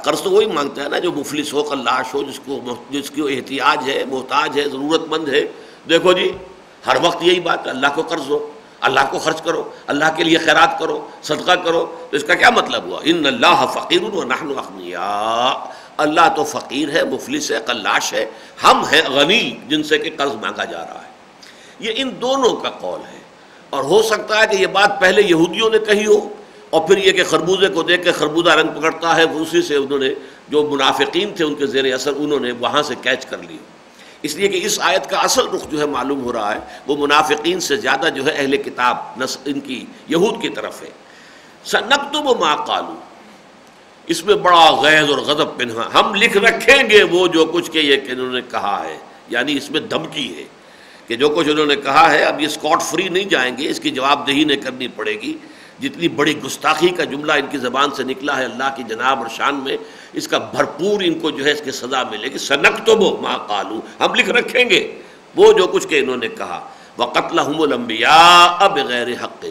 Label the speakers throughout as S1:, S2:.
S1: قرض تو وہی مانگتا ہے نا جو مفلس ہو، قلاش ہو، جس کو احتیاج ہے، محتاج ہے، ضرورت مند ہے. دیکھو جی ہر وقت یہی بات ہے، اللہ کو قرض دو، اللہ کو خرچ کرو، اللہ کے لیے خیرات کرو، صدقہ کرو. تو اس کا کیا مطلب ہوا؟ ان اللہ فقیر ونحن اغنیاء، اللہ تو فقیر ہے، مفلس ہے، قلاش ہے، ہم ہیں غنی جن سے کہ قرض مانگا جا رہا ہے. یہ ان دونوں کا قول ہے. اور ہو سکتا ہے کہ یہ بات پہلے یہودیوں نے کہی ہو، اور پھر یہ کہ خربوزے کو دیکھ کے خربوزہ رنگ پکڑتا ہے، اسی سے انہوں نے جو منافقین تھے ان کے زیر اثر انہوں نے وہاں سے کیچ کر لی. اس لیے کہ اس آیت کا اصل رخ جو ہے معلوم ہو رہا ہے وہ منافقین سے زیادہ جو ہے اہل کتاب ان کی یہود کی طرف ہے. سنکتب ما قالوا، اس میں بڑا غیظ اور غضب پنہا، ہم لکھ رکھیں گے وہ جو کچھ کہ یہ کہ انہوں نے کہا ہے. یعنی اس میں دھمکی ہے کہ جو کچھ انہوں نے کہا ہے اب یہ اسکاٹ فری نہیں جائیں گے، اس کی جواب دہی نہیں کرنی پڑے گی. جتنی بڑی گستاخی کا جملہ ان کی زبان سے نکلا ہے اللہ کی جناب اور شان میں، اس کا بھرپور ان کو جو ہے اس کی سزا ملے گی. سنکتب ما قالوا، ہم لکھ رکھیں گے وہ جو کچھ کہ انہوں نے کہا. وقتلہم الانبیاء بغیر حق،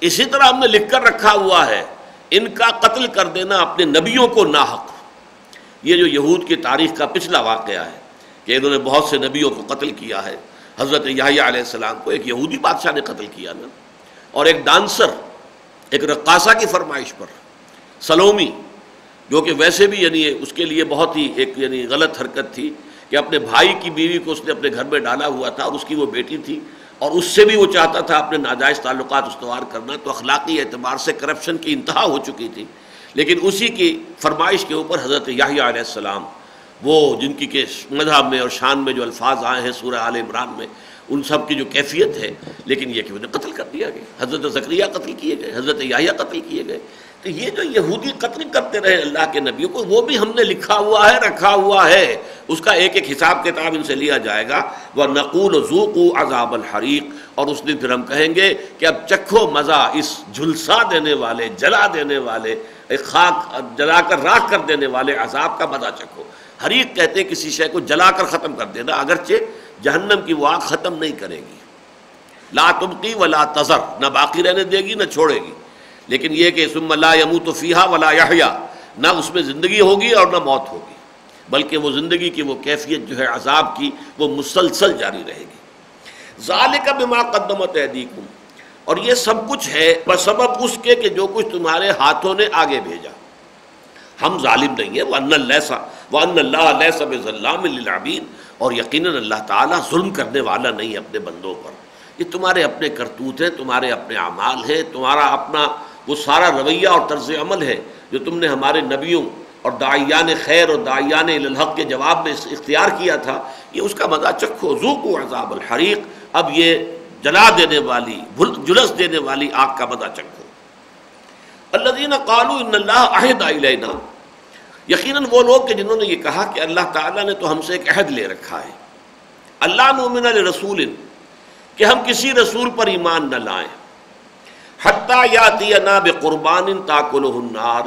S1: اسی طرح ہم نے لکھ کر رکھا ہوا ہے ان کا قتل کر دینا اپنے نبیوں کو ناحق. یہ جو یہود کی تاریخ کا پچھلا واقعہ ہے کہ انہوں نے بہت سے نبیوں کو قتل کیا ہے. حضرت یحییٰ علیہ السلام کو ایک یہودی بادشاہ نے قتل کیا نا، اور ایک ڈانسر، ایک رقاصہ کی فرمائش پر، سلومی، جو کہ ویسے بھی یعنی اس کے لیے بہت ہی ایک یعنی غلط حرکت تھی کہ اپنے بھائی کی بیوی کو اس نے اپنے گھر میں ڈالا ہوا تھا، اور اس کی وہ بیٹی تھی، اور اس سے بھی وہ چاہتا تھا اپنے ناجائز تعلقات استوار کرنا. تو اخلاقی اعتبار سے کرپشن کی انتہا ہو چکی تھی. لیکن اسی کی فرمائش کے اوپر حضرت یحییٰ علیہ السلام، وہ جن کی کہ مذہب میں اور شان میں جو الفاظ آئے ہیں سورہ آل عمران میں، ان سب کی جو کیفیت ہے، لیکن یہ کہ انہیں قتل کر دیا گیا. حضرت زکریا قتل کیے گئے، حضرت یحییٰ قتل کیے گئے. تو یہ جو یہودی قتل کرتے رہے اللہ کے نبیوں کو، وہ بھی ہم نے لکھا ہوا ہے، رکھا ہوا ہے. اس کا ایک ایک حساب کتاب ان سے لیا جائے گا. وَنَقُولُ ذُوقُوا عَذَابَ الْحَرِيقِ، اور اس دن پھر ہم کہیں گے کہ اب چکھو مزہ اس جھلسا دینے والے، جلا دینے والے، ایک خاک جلا کر راکھ کر دینے والے عذاب کا مزہ چکھو. حریق کہتے ہیں کسی شے کو جلا کر ختم کر دینا، اگرچہ جہنم کی وہ آگ ختم نہیں کرے گی، لا تبقی ولا تذر، نہ باقی رہنے دے گی نہ چھوڑے گی. لیکن یہ کہ ثم لا يموت فیہا ولا یحییٰ، نہ اس میں زندگی ہوگی اور نہ موت ہوگی، بلکہ وہ زندگی کی وہ کیفیت جو ہے عذاب کی وہ مسلسل جاری رہے گی. ذالک بما قدمت ایدیکم، اور یہ سب کچھ ہے بسبب اس کے کہ جو کچھ تمہارے ہاتھوں نے آگے بھیجا. ہم ظالم نہیں ہیں. وَأَنَّ اللَّهَ لَيْسَ بِظَلَّامٍ لِّلْعَبِيدِ، اور یقیناً اللہ تعالیٰ ظلم کرنے والا نہیں ہے اپنے بندوں پر. یہ تمہارے اپنے کرتوت ہیں، تمہارے اپنے اعمال ہیں، تمہارا اپنا وہ سارا رویہ اور طرز عمل ہے جو تم نے ہمارے نبیوں اور داعیان خیر اور داعیان الی الحق کے جواب میں اختیار کیا تھا. یہ اس کا مزہ چکھو. ذوقوا عذاب الحریق، اب یہ جلا دینے والی، جلس دینے والی آگ کا مزہ چکھو. الذین قالوا ان اللہ عہد الینا، یقیناً وہ لوگ کہ جنہوں نے یہ کہا کہ اللہ تعالیٰ نے تو ہم سے ایک عہد لے رکھا ہے، اللہ نؤمن لرسول، کہ ہم کسی رسول پر ایمان نہ لائیں، حتی یاتینا بقربان تاکلہ النار،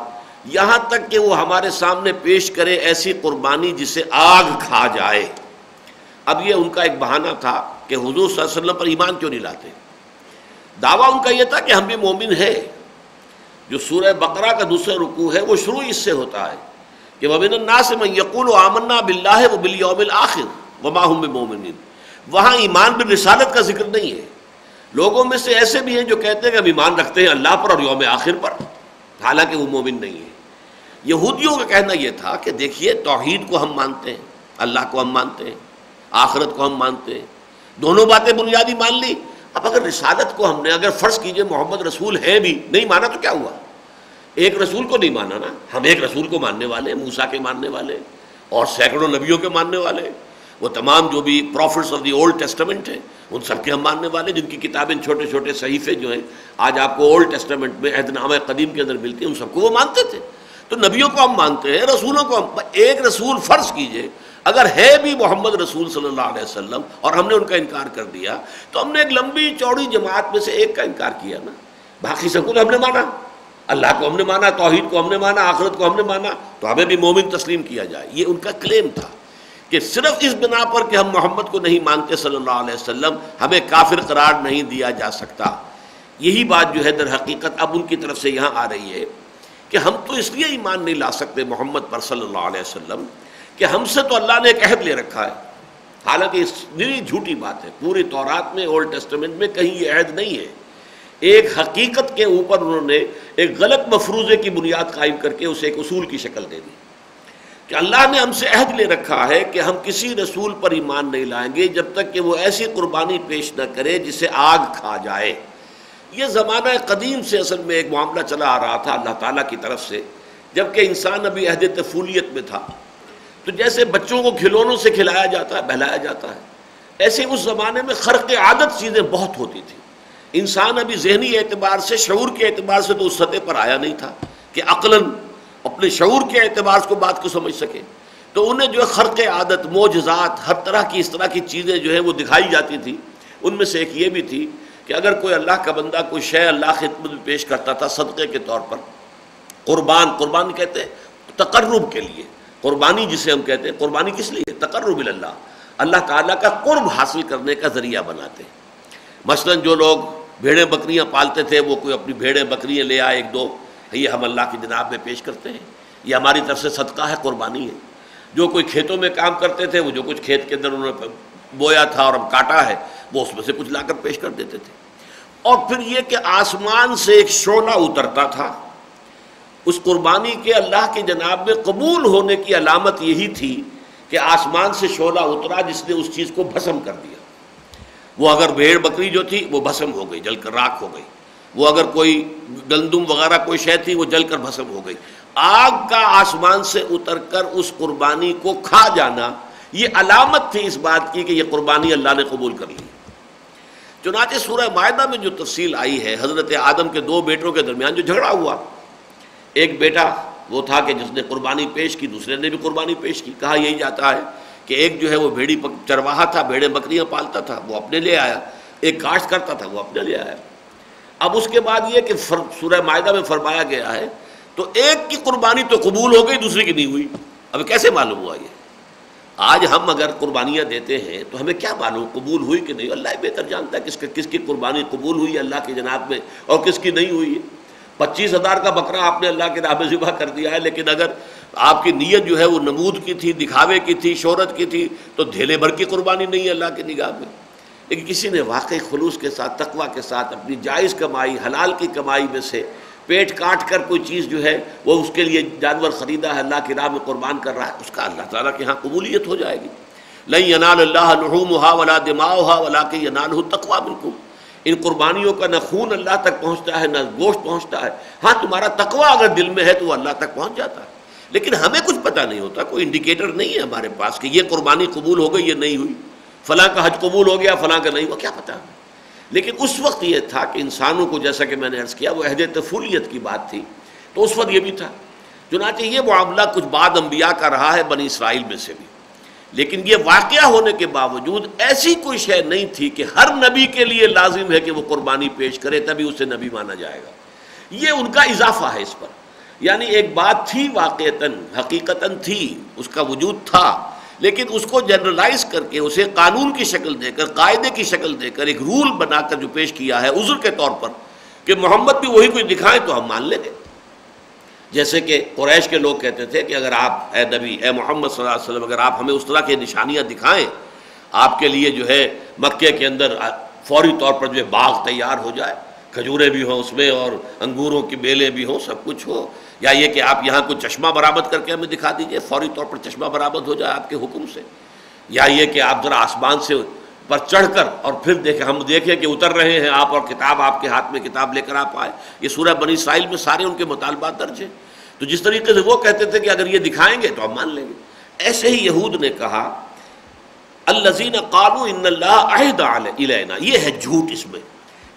S1: یہاں تک کہ وہ ہمارے سامنے پیش کرے ایسی قربانی جسے آگ کھا جائے. اب یہ ان کا ایک بہانہ تھا کہ حضور صلی اللہ علیہ وسلم پر ایمان کیوں نہیں لاتے. دعویٰ ان کا یہ تھا کہ ہم بھی مومن ہیں. جو سورہ بقرہ کا دوسرا رکوع ہے وہ شروع اس سے ہوتا ہے کہ وَمِنَ النَّاسِ مَن يَقُولُ آمَنَّا بِاللَّهِ وَبِالْيَوْمِ الْآخِرِ وَمَا هُم بِمُؤْمِنِينَ. وہاں ایمان بالرسالت کا ذکر نہیں ہے. لوگوں میں سے ایسے بھی ہیں جو کہتے ہیں کہ ہم ایمان رکھتے ہیں اللہ پر اور یوم آخر پر، حالانکہ وہ مومن نہیں ہے. یہودیوں کا کہنا یہ تھا کہ دیکھیے توحید کو ہم مانتے ہیں، اللہ کو ہم مانتے ہیں، آخرت کو ہم مانتے ہیں، دونوں باتیں بنیادی مان لی. اب اگر رسالت کو ہم نے اگر فرض کیجئے محمد رسول ہے بھی نہیں مانا تو کیا ہوا؟ ایک رسول کو نہیں مانا نا. ہم ایک رسول کو ماننے والے، موسیٰ کے ماننے والے اور سینکڑوں نبیوں کے ماننے والے، وہ تمام جو بھی prophets of the Old Testament ہیں ان سب کے ہم ماننے والے، جن کی کتابیں چھوٹے چھوٹے صحیفے جو ہیں آج آپ کو اولڈ ٹیسٹمنٹ میں عہد نامہ قدیم کے اندر ملتی ہیں، ان سب کو وہ مانتے تھے. تو نبیوں کو ہم مانتے ہیں، رسولوں کو ہم. ایک رسول فرض کیجئے اگر ہے بھی محمد رسول صلی اللہ علیہ وسلم اور ہم نے ان کا انکار کر دیا تو ہم نے ایک لمبی چوڑی جماعت میں سے ایک کا انکار کیا نا. باقی سب کو ہم نے مانا، اللہ کو ہم نے مانا، توحید کو ہم نے مانا، آخرت کو ہم نے مانا، تو ہمیں بھی مومن تسلیم کیا جائے. یہ ان کا کلیم تھا کہ صرف اس بنا پر کہ ہم محمد کو نہیں مانتے صلی اللہ علیہ وسلم ہمیں کافر قرار نہیں دیا جا سکتا. یہی بات جو ہے در حقیقت اب ان کی طرف سے یہاں آ رہی ہے کہ ہم تو اس لیے ایمان نہیں لا سکتے محمد پر صلی اللہ علیہ وسلم کہ ہم سے تو اللہ نے ایک عہد لے رکھا ہے، حالانکہ اس نری جھوٹی بات ہے، پوری تورات میں اولڈ ٹیسٹمنٹ میں کہیں یہ عہد نہیں ہے۔ ایک حقیقت کے اوپر انہوں نے ایک غلط مفروضے کی بنیاد قائم کر کے اسے ایک اصول کی شکل دے دی کہ اللہ نے ہم سے عہد لے رکھا ہے کہ ہم کسی رسول پر ایمان نہیں لائیں گے جب تک کہ وہ ایسی قربانی پیش نہ کرے جسے آگ کھا جائے۔ یہ زمانہ قدیم سے اصل میں ایک معاملہ چلا آ رہا تھا اللہ تعالیٰ کی طرف سے، جبکہ انسان ابھی عہد طفولیت میں تھا۔ تو جیسے بچوں کو کھلونوں سے کھلایا جاتا ہے، بہلایا جاتا ہے، ایسے اس زمانے میں خرق عادت چیزیں بہت ہوتی تھیں۔ انسان ابھی ذہنی اعتبار سے، شعور کے اعتبار سے تو اس سطح پر آیا نہیں تھا کہ عقلاً اپنے شعور کے اعتبار سے بات کو سمجھ سکے۔ تو انہیں جو ہے خرق عادت، معجزات، ہر طرح کی اس طرح کی چیزیں جو ہیں وہ دکھائی جاتی تھیں۔ ان میں سے ایک یہ بھی تھی کہ اگر کوئی اللہ کا بندہ کوئی شے اللہ خدمت میں پیش کرتا تھا صدقے کے طور پر، قربان کہتے ہیں تقرب کے لیے، قربانی جسے ہم کہتے ہیں، قربانی کس لیے؟ تقرب اللہ، اللہ تعالیٰ کا قرب حاصل کرنے کا ذریعہ بناتے ہیں۔ مثلاً جو لوگ بھیڑیں بکریاں پالتے تھے، وہ کوئی اپنی بھیڑیں بکریاں لے آئے ایک دو، یہ ہم اللہ کی جناب میں پیش کرتے ہیں، یہ ہماری طرف سے صدقہ ہے، قربانی ہے۔ جو کوئی کھیتوں میں کام کرتے تھے، وہ جو کچھ کھیت کے اندر انہوں نے بویا تھا اور ہم کاٹا ہے، وہ اس میں سے کچھ لا کر پیش کر دیتے تھے۔ اور پھر یہ کہ آسمان سے ایک شعلہ اترتا تھا، اس قربانی کے اللہ کی جناب میں قبول ہونے کی علامت یہی تھی کہ آسمان سے شعلہ اترا جس نے اس چیز کو بھسم کر دیا۔ وہ اگر بھیڑ بکری جو تھی وہ بھسم ہو گئی، جل کر راکھ ہو گئی، وہ اگر کوئی گندم وغیرہ کوئی شے تھی وہ جل کر بھسم ہو گئی۔ آگ کا آسمان سے اتر کر اس قربانی کو کھا جانا یہ علامت تھی اس بات کی کہ یہ قربانی اللہ نے قبول کر لی۔ چنانچہ سورہ مائدہ میں جو تفصیل آئی ہے، حضرت آدم کے دو بیٹوں کے درمیان جو جھگڑا ہوا، ایک بیٹا وہ تھا کہ جس نے قربانی پیش کی، دوسرے نے بھی قربانی پیش کی۔ کہا یہی جاتا ہے کہ ایک جو ہے وہ بھیڑی چرواہا تھا، بھیڑیں بکریاں پالتا تھا، وہ اپنے لے آیا، ایک کاشت کرتا تھا، وہ اپنے لے آیا۔ اب اس کے بعد یہ کہ سورہ مائدہ میں فرمایا گیا ہے تو ایک کی قربانی تو قبول ہو گئی، دوسری کی نہیں ہوئی۔ اب کیسے معلوم ہوا یہ؟ آج ہم اگر قربانیاں دیتے ہیں تو ہمیں کیا معلوم قبول ہوئی کہ نہیں؟ اللہ ہی بہتر جانتا ہے کس کی قربانی قبول ہوئی اللہ کی جناب میں اور کس کی نہیں ہوئی ہے۔ 25,000 کا بکرا آپ نے اللہ کے راہ میں ذبح کر دیا ہے، لیکن اگر آپ کی نیت جو ہے وہ نمود کی تھی، دکھاوے کی تھی، شہرت کی تھی، تو دھیلے بھر کی قربانی نہیں ہے اللہ کی نگاہ میں۔ لیکن کسی نے واقعی خلوص کے ساتھ، تقویٰ کے ساتھ اپنی جائز کمائی، حلال کی کمائی میں سے پیٹ کاٹ کر کوئی چیز جو ہے وہ اس کے لیے جانور خریدا ہے، اللہ کی راہ میں قربان کر رہا ہے، اس کا اللہ تعالیٰ کے ہاں قبولیت ہو جائے گی۔ لن ینال اللہ لحومها ولا دماؤها ولکن ینالہ التقوی منکم۔ ان قربانیوں کا نہ خون اللہ تک پہنچتا ہے نہ گوشت پہنچتا ہے، ہاں تمہارا تقوی اگر دل میں ہے تو وہ اللہ تک پہنچ جاتا ہے۔ لیکن ہمیں کچھ پتہ نہیں ہوتا، کوئی انڈیکیٹر نہیں ہے ہمارے پاس کہ یہ قربانی قبول ہو گئی، یہ نہیں ہوئی، فلاں کا حج قبول ہو گیا، فلاں کا نہیں ہوا، کیا پتہ ہمیں۔ لیکن اس وقت یہ تھا کہ انسانوں کو، جیسا کہ میں نے عرض کیا، وہ عہد طفولیت کی بات تھی، تو اس وقت یہ بھی تھا۔ چنانچہ یہ معاملہ کچھ بعد انبیاء کا رہا ہے، بنی اسرائیل میں سے بھی، لیکن یہ واقعہ ہونے کے باوجود ایسی کوئی شے نہیں تھی کہ ہر نبی کے لیے لازم ہے کہ وہ قربانی پیش کرے تبھی اسے نبی مانا جائے گا۔ یہ ان کا اضافہ ہے اس پر، یعنی ایک بات تھی واقعتاً، حقیقتاً تھی، اس کا وجود تھا، لیکن اس کو جنرلائز کر کے اسے قانون کی شکل دے کر، قاعدے کی شکل دے کر، ایک رول بنا کر جو پیش کیا ہے عذر کے طور پر کہ محمد بھی وہی کچھ دکھائیں تو ہم مان لیں گے۔ جیسے کہ قریش کے لوگ کہتے تھے کہ اگر آپ اے نبی، اے محمد صلی اللہ علیہ وسلم، اگر آپ ہمیں اس طرح کی نشانیاں دکھائیں، آپ کے لیے جو ہے مکے کے اندر فوری طور پر جو ہے باغ تیار ہو جائے، کھجوریں بھی ہوں اس میں اور انگوروں کی بیلیں بھی ہوں، سب کچھ ہو، یا یہ کہ آپ یہاں کوئی چشمہ برآمد کر کے ہمیں دکھا دیجئے، فوری طور پر چشمہ برآمد ہو جائے آپ کے حکم سے، یا یہ کہ آپ ذرا آسمان سے پر چڑھ کر اور پھر ہم دیکھیں کہ اتر رہے ہیں آپ اور کتاب آپ کے ہاتھ میں کتاب لے کر آپ آئے۔ یہ سورہ بنی اسرائیل میں سارے ان کے مطالبات درج ہیں۔ تو جس طریقے سے وہ کہتے تھے کہ اگر یہ دکھائیں گے تو ہم مان لیں گے، ایسے ہی یہود نے کہا الذین قالوا ان اللہ عہد الینا، یہ ہے جھوٹ اس میں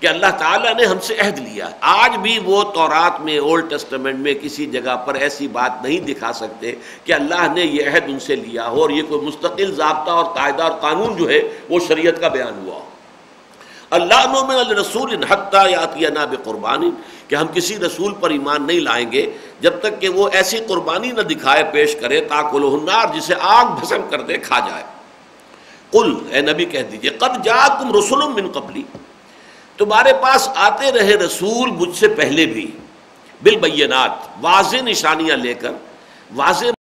S1: کہ اللہ تعالیٰ نے ہم سے عہد لیا۔ آج بھی وہ تورات میں، اولڈ ٹیسٹمنٹ میں کسی جگہ پر ایسی بات نہیں دکھا سکتے کہ اللہ نے یہ عہد ان سے لیا ہو اور یہ کوئی مستقل ضابطہ اور قاعدہ اور قانون جو ہے وہ شریعت کا بیان ہوا ہو۔ اللہ نؤمن لرسول حتی یاتینا بقربان، کہ ہم کسی رسول پر ایمان نہیں لائیں گے جب تک کہ وہ ایسی قربانی نہ دکھائے، پیش کرے تاکلہ النار، جسے آگ بھسم کر دے، کھا جائے۔ قل، اے نبی کہہ دیجئے، قد جاءکم رسل من قبلی، تمہارے پاس آتے رہے رسول مجھ سے پہلے بھی، بالبینات، واضح نشانیاں لے کر، واضح